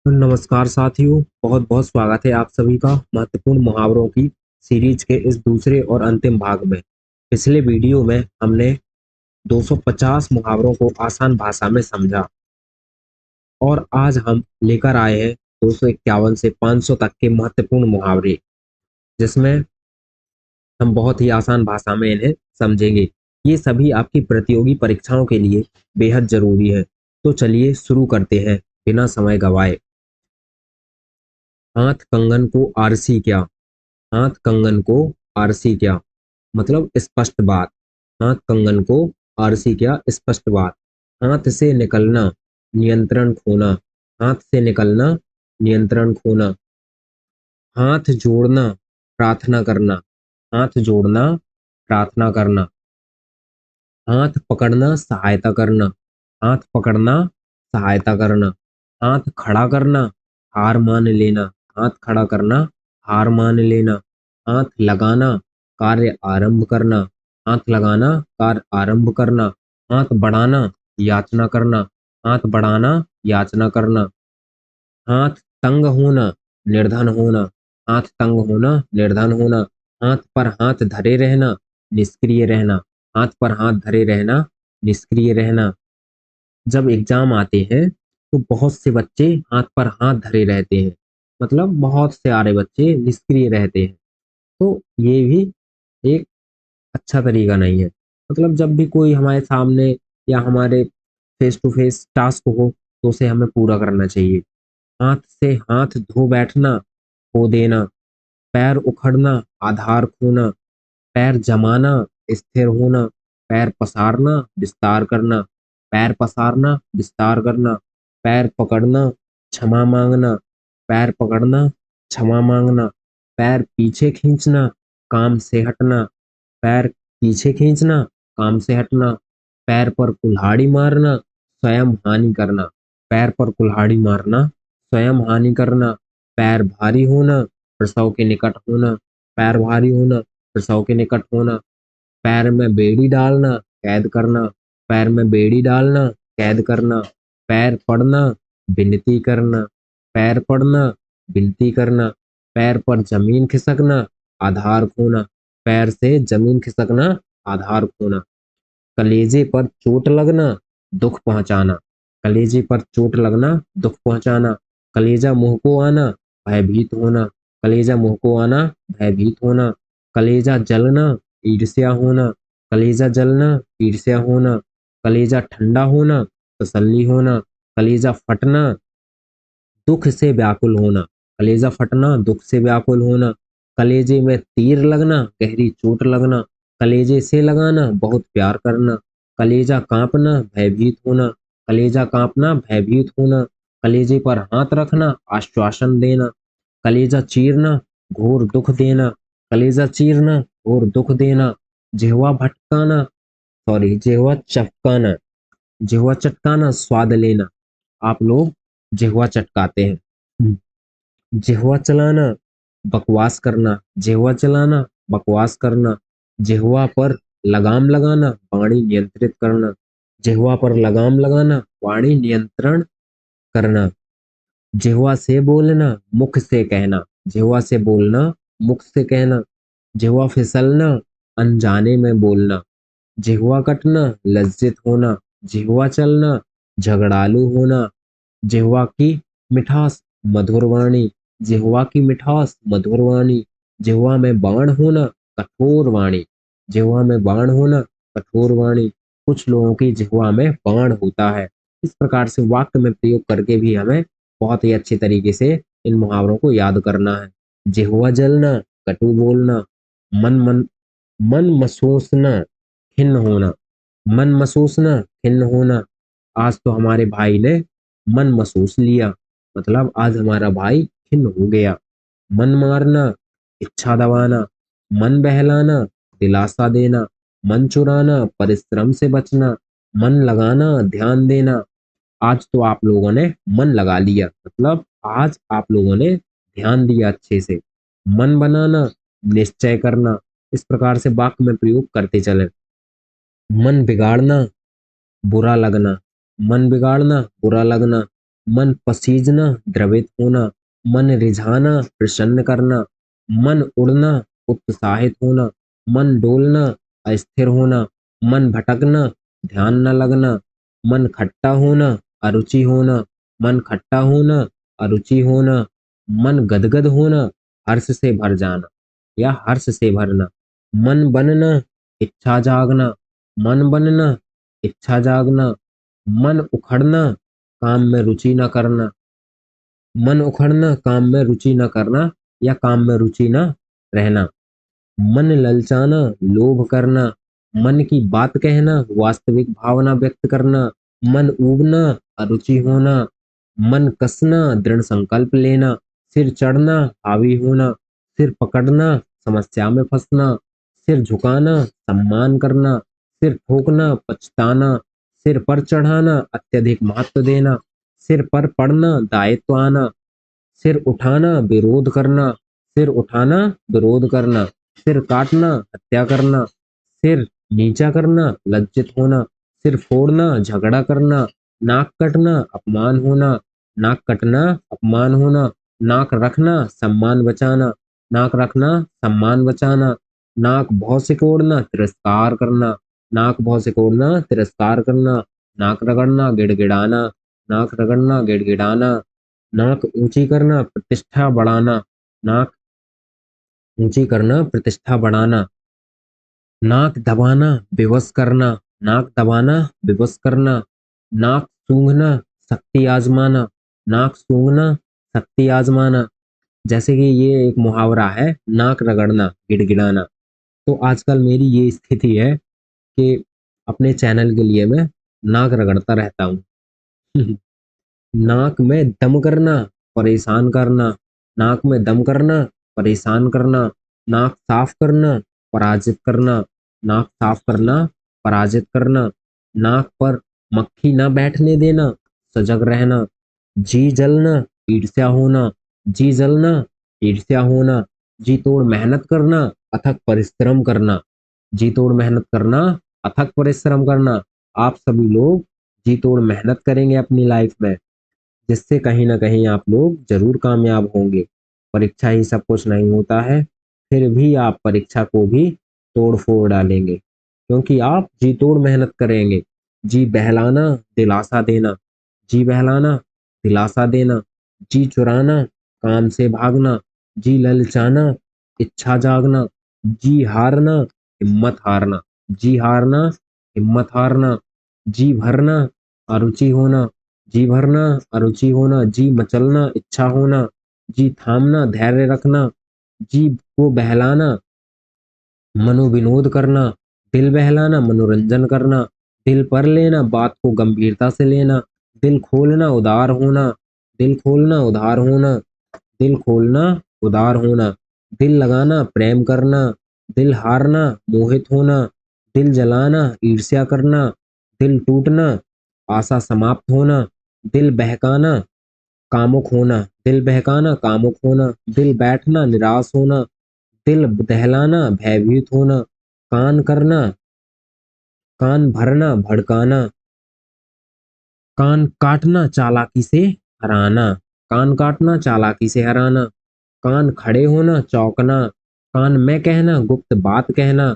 तो नमस्कार साथियों, बहुत बहुत स्वागत है आप सभी का महत्वपूर्ण मुहावरों की सीरीज के इस दूसरे और अंतिम भाग में। पिछले वीडियो में हमने 250 मुहावरों को आसान भाषा में समझा और आज हम लेकर आए हैं 251 से 500 तक के महत्वपूर्ण मुहावरे, जिसमें हम बहुत ही आसान भाषा में इन्हें समझेंगे। ये सभी आपकी प्रतियोगी परीक्षाओं के लिए बेहद जरूरी है। तो चलिए शुरू करते हैं बिना समय गवाए। हाथ कंगन को आरसी क्या। हाथ कंगन को आरसी क्या मतलब स्पष्ट बात। हाथ कंगन को आरसी क्या स्पष्ट बात। हाथ से निकलना नियंत्रण खोना। हाथ से निकलना नियंत्रण खोना। हाथ जोड़ना प्रार्थना करना। हाथ जोड़ना प्रार्थना करना। हाथ पकड़ना सहायता करना। हाथ पकड़ना सहायता करना। हाथ खड़ा करना हार मान लेना। हाथ खड़ा करना हार मान लेना। हाथ लगाना कार्य आरंभ करना। हाथ लगाना कार्य आरंभ करना। हाथ बढ़ाना याचना करना। हाथ बढ़ाना याचना करना। हाथ तंग होना निर्धन होना। हाथ तंग होना निर्धन होना। हाथ पर हाथ धरे रहना निष्क्रिय रहना। हाथ पर हाथ धरे रहना निष्क्रिय रहना। जब एग्जाम आते हैं तो बहुत से बच्चे हाथ पर हाथ धरे रहते हैं, मतलब बहुत से सारे बच्चे निष्क्रिय रहते हैं। तो ये भी एक अच्छा तरीका नहीं है। मतलब जब भी कोई हमारे सामने या हमारे फेस टू फेस टास्क हो तो उसे हमें पूरा करना चाहिए। हाथ से हाथ धो बैठना खो देना। पैर उखड़ना आधार खोना। पैर जमाना स्थिर होना। पैर पसारना विस्तार करना। पैर पसारना विस्तार करना। पैर पकड़ना क्षमा मांगना। पैर पकड़ना क्षमा मांगना। पैर पीछे खींचना काम से हटना। पैर पीछे खींचना काम से हटना। पैर पर कुल्हाड़ी मारना स्वयं हानि करना। पैर पर कुल्हाड़ी मारना स्वयं हानि करना। पैर भारी होना प्रसव के निकट होना। पैर भारी होना प्रसव के निकट होना। पैर में बेड़ी डालना कैद करना। पैर में बेड़ी डालना कैद करना। पैर पड़ना विनती करना। पैर पड़ना विनती करना। पैर पर जमीन खिसकना आधार खोना। पैर से जमीन खिसकना आधार खोना। कलेजे पर चोट लगना दुख पहुंचाना। कलेजे पर चोट लगना दुख पहुंचाना। कलेजा मुंह को आना भयभीत होना। कलेजा मुंह को आना भयभीत होना। कलेजा जलना ईर्ष्या होना। कलेजा जलना ईर्ष्या होना। कलेजा ठंडा होना तसल्ली होना। कलेजा फटना दुख से व्याकुल होना। कलेजा फटना दुख से व्याकुल होना। कलेजे में तीर लगना गहरी चोट लगना। कलेजे से लगाना बहुत प्यार करना। कलेजा कांपना भयभीत होना। कलेजा कांपना भयभीत होना। कलेजे पर हाथ रखना आश्वासन देना। कलेजा चीरना घोर दुख देना। कलेजा चीरना घोर दुख देना। जिह्वा भटकाना सॉरी जिह्वा चपकाना। जिह्वा चटकाना स्वाद लेना। आप लोग जिह्वा चटकाते हैं। जिह्वा चलाना बकवास करना। जिह्वा चलाना बकवास करना। जिह्वा पर लगाम लगाना वाणी नियंत्रित करना। जिह्वा पर लगाम लगाना वाणी नियंत्रण करना। जिह्वा से बोलना मुख से कहना। जिह्वा से बोलना मुख से कहना। जिह्वा फिसलना अनजाने में बोलना। जिह्वा कटना लज्जित होना। जिह्वा चलना झगड़ालू होना। जिह्वा की मिठास मधुर वाणी। जिह्वा की मिठास मधुर वाणी। जिह्वा में बाण होना कठोर वाणी। जिह्वा में बाण होना कठोर वाणी। कुछ लोगों की जिह्वा में बाण होता है। इस प्रकार से वाक्य में प्रयोग करके भी हमें बहुत ही अच्छे तरीके से इन मुहावरों को याद करना है। जिह्वा जलना कटु बोलना। मन मन मन मसोसना खिन्न होना। मन मसोसना खिन्न होना। आज तो हमारे भाई ने मन महसूस लिया, मतलब आज हमारा भाई खिन्न हो गया। मन मारना इच्छा दबाना। मन बहलाना दिलासा देना। मन चुराना परिश्रम से बचना। मन लगाना ध्यान देना। आज तो आप लोगों ने मन लगा लिया, मतलब आज आप लोगों ने ध्यान दिया अच्छे से। मन बनाना निश्चय करना। इस प्रकार से वाक्य में प्रयोग करते चले। मन बिगाड़ना बुरा लगना। मन बिगाड़ना बुरा लगना। मन पसीजना द्रवित होना, मन रिझाना प्रसन्न करना, मन उड़ना उत्साहित होना, मन डोलना अस्थिर होना, मन भटकना ध्यान न लगना, मन खट्टा होना अरुचि होना, मन खट्टा होना अरुचि होना, मन गदगद होना हर्ष से भर जाना या हर्ष से भरना, मन बनना इच्छा जागना, मन बनना इच्छा जागना, मन उखड़ना काम में रुचि न करना, मन उखड़ना काम में रुचि न करना या काम में रुचि न रहना, मन ललचाना लोभ करना, मन की बात कहना वास्तविक भावना व्यक्त करना, मन ऊबना अरुचि होना, मन कसना दृढ़ संकल्प लेना, सिर चढ़ना हावी होना, सिर पकड़ना समस्या में फंसना, सिर झुकाना सम्मान करना, सिर ठोकना पछताना, सिर पर चढ़ाना अत्यधिक महत्व देना, सिर पर पड़ना दायित्व आना, सिर उठाना विरोध करना, सिर उठाना विरोध करना, सिर काटना हत्या करना, सिर नीचा करना लज्जित होना, सिर फोड़ना झगड़ा करना, नाक कटना अपमान होना, नाक कटना अपमान होना, नाक रखना सम्मान बचाना, नाक रखना सम्मान बचाना, नाक भौं सिकोड़ना तिरस्कार करना, नाक भौं सिकोड़ना तिरस्कार करना, नाक रगड़ना गिड़गिड़ाना, नाक रगड़ना गिड़गिड़ाना, नाक ऊंची करना प्रतिष्ठा बढ़ाना, नाक ऊंची करना प्रतिष्ठा बढ़ाना, नाक दबाना विवश करना, नाक दबाना विवश करना, नाक सूंघना शक्ति आजमाना, नाक सूंघना शक्ति आजमाना। जैसे कि ये एक मुहावरा है नाक रगड़ना गिड़गिड़ाना। तो आजकल मेरी ये स्थिति है कि अपने चैनल के लिए मैं नाक रगड़ता रहता हूँ। नाक में दम करना परेशान करना, नाक में दम करना परेशान करना, नाक साफ करना पराजित करना, नाक साफ करना पराजित करना, नाक पर मक्खी न बैठने देना सजग रहना, जी जलना ईर्ष्या होना, जी जलना ईर्ष्या होना, जी तोड़ मेहनत करना अथक परिश्रम करना, जी तोड़ मेहनत करना अथक परिश्रम करना। आप सभी लोग जी तोड़ मेहनत करेंगे अपनी लाइफ में, जिससे कहीं ना कहीं आप लोग जरूर कामयाब होंगे। परीक्षा ही सब कुछ नहीं होता है, फिर भी आप परीक्षा को भी तोड़ फोड़ डालेंगे क्योंकि आप जी तोड़ मेहनत करेंगे। जी बहलाना दिलासा देना, जी बहलाना दिलासा देना, जी चुराना काम से भागना, जी ललचाना इच्छा जागना, जी हारना हिम्मत हारना, जी हारना हिम्मत हारना, जी भरना अरुचि होना, जी भरना अरुचि होना, जी मचलना इच्छा होना, जी थामना धैर्य रखना, जी को बहलाना मनोविनोद करना, दिल बहलाना मनोरंजन करना, दिल पर लेना बात को गंभीरता से लेना, दिल खोलना उदार होना, दिल खोलना उदार होना, दिल खोलना उदार होना, दिल लगाना प्रेम करना, दिल हारना मोहित होना, दिल जलाना ईर्ष्या करना, दिल टूटना आशा समाप्त होना, दिल बहकाना कामुक होना, दिल बहकाना कामुक होना, दिल बैठना निराश होना, दिल दहलाना भयभीत होना, कान करना कान भरना भड़काना, कान काटना चालाकी से हराना, कान काटना चालाकी से हराना, कान खड़े होना चौंकना, कान में कहना गुप्त बात कहना,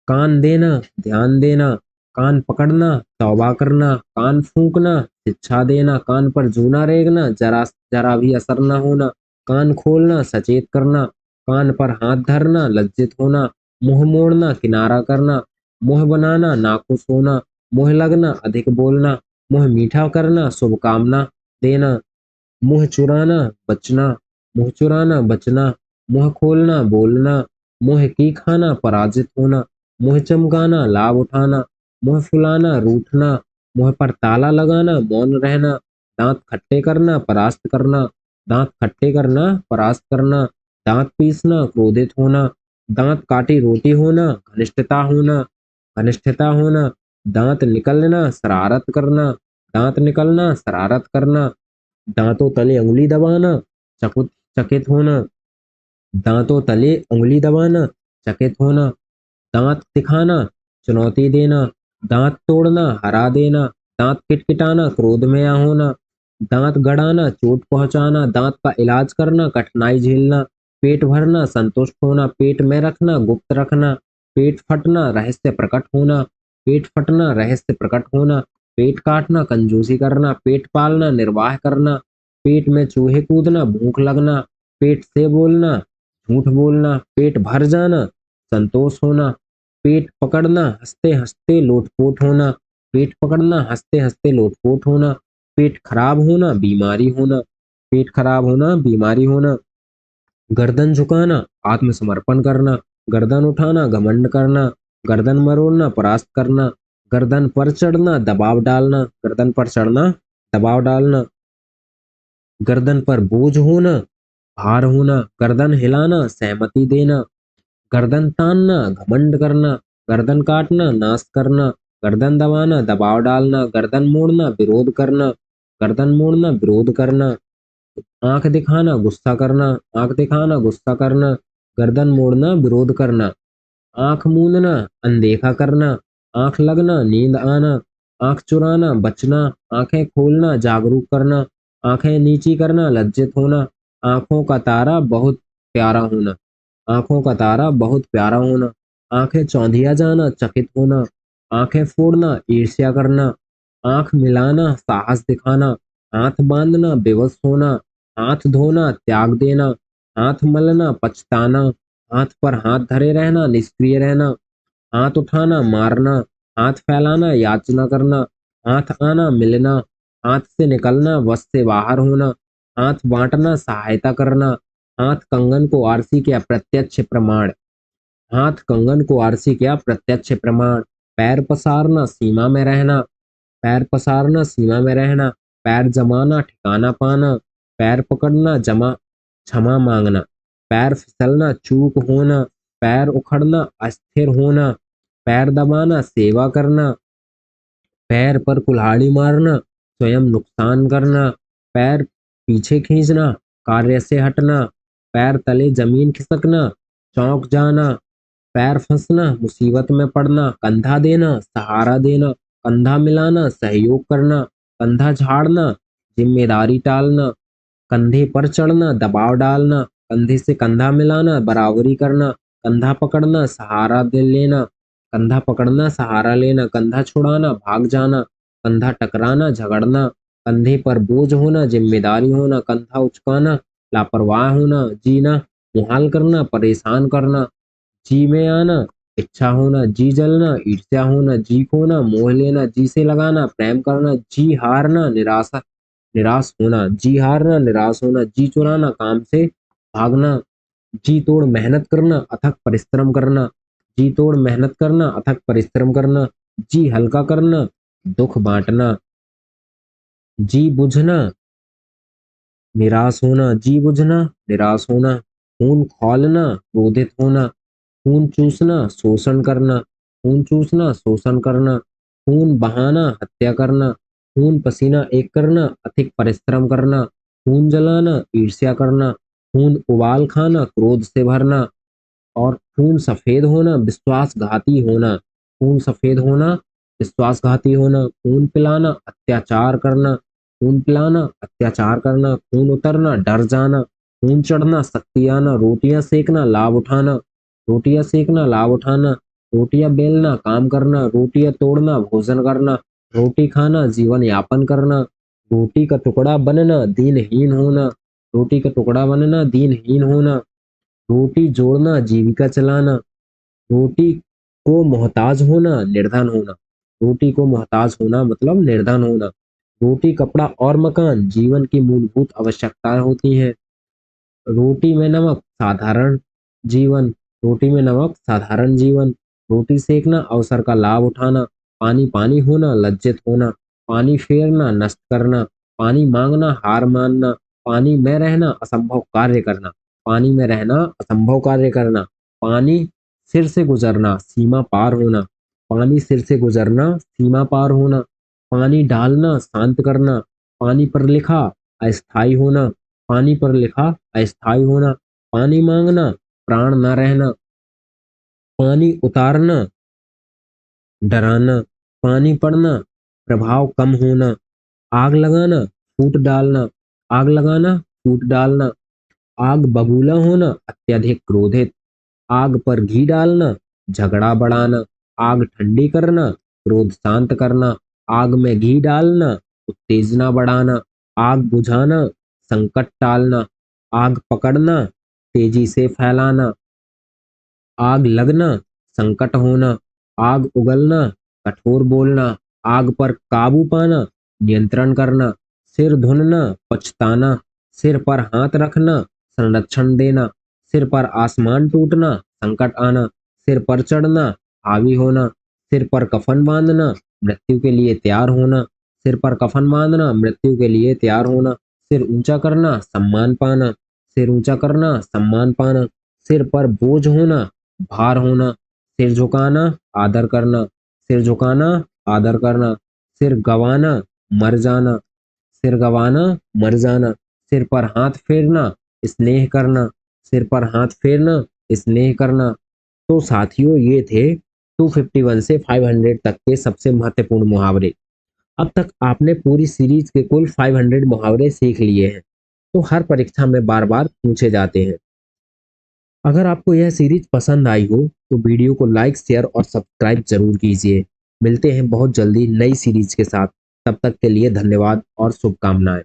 कान देना ध्यान देना, कान पकड़ना तौबा करना, कान फूंकना शिक्षा देना, कान पर जूना रेंगना जरा जरा भी असर न होना, कान खोलना सचेत करना, कान पर हाथ धरना लज्जित होना, मुंह मोड़ना किनारा करना, मुंह बनाना नाखुश होना, मुंह लगना अधिक बोलना, मुंह मीठा करना शुभकामना देना, मुंह चुराना बचना, मुंह चुराना बचना, मुंह खोलना बोलना, मुंह की खाना पराजित होना, मुंह चमकाना लाभ उठाना, मुंह फुलाना रूठना, मुंह पर ताला लगाना मौन रहना, दांत खट्टे करना परास्त करना, दांत खट्टे करना परास्त करना, दांत पीसना क्रोधित होना, दांत काटी रोटी होना घनिष्ठता होना, घनिष्ठता होना, दांत निकलना शरारत करना, दांत निकलना शरारत करना, दांतों तले उंगली दबाना चकुत चकित होना, दांतों तले उंगली दबाना चकित होना, दांत दिखाना चुनौती देना, दांत तोड़ना हरा देना, दांत किटकिटाना क्रोध में आ होना, दांत गड़ाना, चोट पहुंचाना, दांत का इलाज करना, कठिनाई झेलना, पेट भरना, संतुष्ट होना, पेट में रखना, गुप्त रखना, पेट फटना, रहस्य प्रकट होना, पेट फटना, रहस्य प्रकट होना, पेट काटना, कंजूसी करना, पेट पालना, निर्वाह करना, पेट में चूहे कूदना, भूख लगना, पेट से बोलना, झूठ बोलना, पेट भर जाना, संतोष होना, पेट पकड़ना, हंसते हंसते लोटपोट होना, पेट पकड़ना, हंसते हंसते लोटपोट होना, पेट खराब होना, बीमारी होना, पेट खराब होना, बीमारी होना, गर्दन झुकाना, आत्मसमर्पण करना, गर्दन उठाना, घमंड करना, गर्दन मरोड़ना, परास्त करना, गर्दन पर चढ़ना, दबाव डालना, गर्दन पर चढ़ना, दबाव डालना, गर्दन पर बोझ होना, भार होना, गर्दन हिलाना, सहमति देना, गर्दन तानना, घमंड करना, गर्दन काटना, नाश करना, गर्दन दबाना, दबाव डालना, गर्दन मोड़ना, विरोध करना, गर्दन मोड़ना, विरोध करना, आंख दिखाना, गुस्सा करना, आंख दिखाना, गुस्सा करना, गर्दन मोड़ना, विरोध करना, आंख मूंदना, अनदेखा करना, आंख लगना, नींद आना, आंख चुराना, बचना, आंखें खोलना, जागरूक करना, आंखें नीची करना, लज्जित होना, आंखों का तारा बहुत प्यारा होना, आंखों का तारा बहुत प्यारा होना, आंखें चौंधिया जाना, चकित होना, आंखें फोड़ना, ईर्ष्या करना, आंख मिलाना, साहस दिखाना, हाथ बांधना, बेबस होना, हाथ धोना, त्याग देना, हाथ मलना, पछताना, हाथ पर हाथ धरे रहना, निष्क्रिय रहना, हाथ उठाना, मारना, हाथ फैलाना, याचना करना, हाथ आना, मिलना, हाथ से निकलना, वश से बाहर होना, हाथ बांटना, सहायता करना, हाथ कंगन को आरसी के अप्रत्यक्ष प्रमाण, हाथ कंगन को आरसी के अप्रत्यक्ष प्रमाण, पैर पसारना, सीमा में रहना, पैर पसारना, सीमा में रहना, पैर जमाना, ठिकाना पाना, पैर पकड़ना, जमा क्षमा मांगना, पैर फिसलना, चूक होना, पैर उखड़ना, अस्थिर होना, पैर दबाना, सेवा करना, पैर पर कुल्हाड़ी मारना, स्वयं नुकसान करना, पैर पीछे खींचना, कार्य से हटना, पैर तले जमीन खिसकना, चौंक जाना, पैर फंसना, मुसीबत में पड़ना, कंधा देना, सहारा देना, कंधा मिलाना, सहयोग करना, कंधा झाड़ना, जिम्मेदारी टालना, कंधे पर चढ़ना, दबाव डालना, कंधे से कंधा मिलाना, बराबरी करना, कंधा पकड़ना, सहारा दे लेना, कंधा पकड़ना, सहारा लेना, कंधा छुड़ाना, भाग जाना, कंधा टकराना, झगड़ना, कंधे पर बोझ होना, जिम्मेदारी होना, कंधा उचकाना, लापरवाह होना, जीना, मुहाल करना, परेशान करना, जी में आना, इच्छा होना, जी जलना, ईर्ष्या होना, जी खोना, मोह लेना, जी से लगाना, प्रेम करना, जी हारना, निराशा निराश होना, जी हारना, निराश होना, जी चुराना, काम से भागना, जी तोड़ मेहनत करना, अथक परिश्रम करना, जी तोड़ मेहनत करना, अथक परिश्रम करना, जी हल्का करना, दुख बांटना, जी बुझना, निराश होना, जी बुझना, निराश होना, खून खौलना, क्रोधित होना, खून चूसना, शोषण करना, खून चूसना, शोषण करना, खून बहाना, हत्या करना, खून पसीना एक करना, अधिक परिश्रम करना, खून जलाना, ईर्ष्या करना, खून उबाल खाना, क्रोध से भरना, और खून सफेद होना, विश्वासघाती होना, खून सफेद होना, विश्वासघाती होना, खून पिलाना, अत्याचार करना, खून पिलाना, अत्याचार करना, खून उतरना, डर जाना, खून चढ़ना, शक्ति आना, रोटियां सेकना, लाभ उठाना, रोटियां सेकना, लाभ उठाना, रोटियां बेलना, काम करना, रोटियां तोड़ना, भोजन करना, रोटी खाना, जीवन यापन करना, रोटी का टुकड़ा बनना, दीनहीन होना, रोटी का टुकड़ा बनना, दीनहीन होना, रोटी जोड़ना, जीविका चलाना, रोटी को मोहताज होना, निर्धन होना, रोटी को मोहताज होना मतलब निर्धन होना, रोटी कपड़ा और मकान जीवन की मूलभूत आवश्यकताएं होती हैं, रोटी में नमक साधारण जीवन, रोटी में नमक साधारण जीवन, रोटी सेकना, अवसर का लाभ उठाना, पानी पानी होना, लज्जित होना, पानी फेरना, नष्ट करना, पानी मांगना, हार मानना, पानी में रहना, असंभव कार्य करना, पानी में रहना, असंभव कार्य करना, पानी सिर से गुजरना, सीमा पार होना, पानी सिर से गुजरना, सीमा पार होना, पानी डालना, शांत करना, पानी पर लिखा, अस्थाई होना, पानी पर लिखा, अस्थाई होना, पानी मांगना, प्राण न रहना, पानी उतारना, डराना, पानी पड़ना, प्रभाव कम होना, आग लगाना, फूट डालना, आग लगाना, फूट डालना, आग बबूला होना, अत्यधिक क्रोधित, आग पर घी डालना, झगड़ा बढ़ाना, आग ठंडी करना, क्रोध शांत करना, आग में घी डालना, उत्तेजना बढ़ाना, आग बुझाना, संकट टालना, आग पकड़ना, तेजी से फैलाना, आग लगना, संकट होना, आग उगलना, कठोर बोलना, आग पर काबू पाना, नियंत्रण करना, सिर धुनना, पछताना, सिर पर हाथ रखना, संरक्षण देना, सिर पर आसमान टूटना, संकट आना, सिर पर चढ़ना, हावी होना, सिर पर कफन बांधना, मृत्यु के लिए तैयार होना, सिर पर कफन बांधना, मृत्यु के लिए तैयार होना, सिर ऊंचा करना, सम्मान पाना, सिर ऊंचा करना, सम्मान पाना, सिर पर बोझ होना, भार होना, सिर झुकाना, आदर करना, सिर झुकाना, आदर करना, सिर गवाना, मर जाना, सिर गवाना, मर जाना, सिर पर हाथ फेरना, स्नेह करना, सिर पर हाथ फेरना, स्नेह करना। तो साथियों ये थे 251 से 500 तक के सबसे महत्वपूर्ण मुहावरे। अब तक आपने पूरी सीरीज के कुल 500 मुहावरे सीख लिए हैं, तो हर परीक्षा में बार बार पूछे जाते हैं। अगर आपको यह सीरीज पसंद आई हो तो वीडियो को लाइक, शेयर और सब्सक्राइब जरूर कीजिए। मिलते हैं बहुत जल्दी नई सीरीज के साथ। तब तक के लिए धन्यवाद और शुभकामनाएं।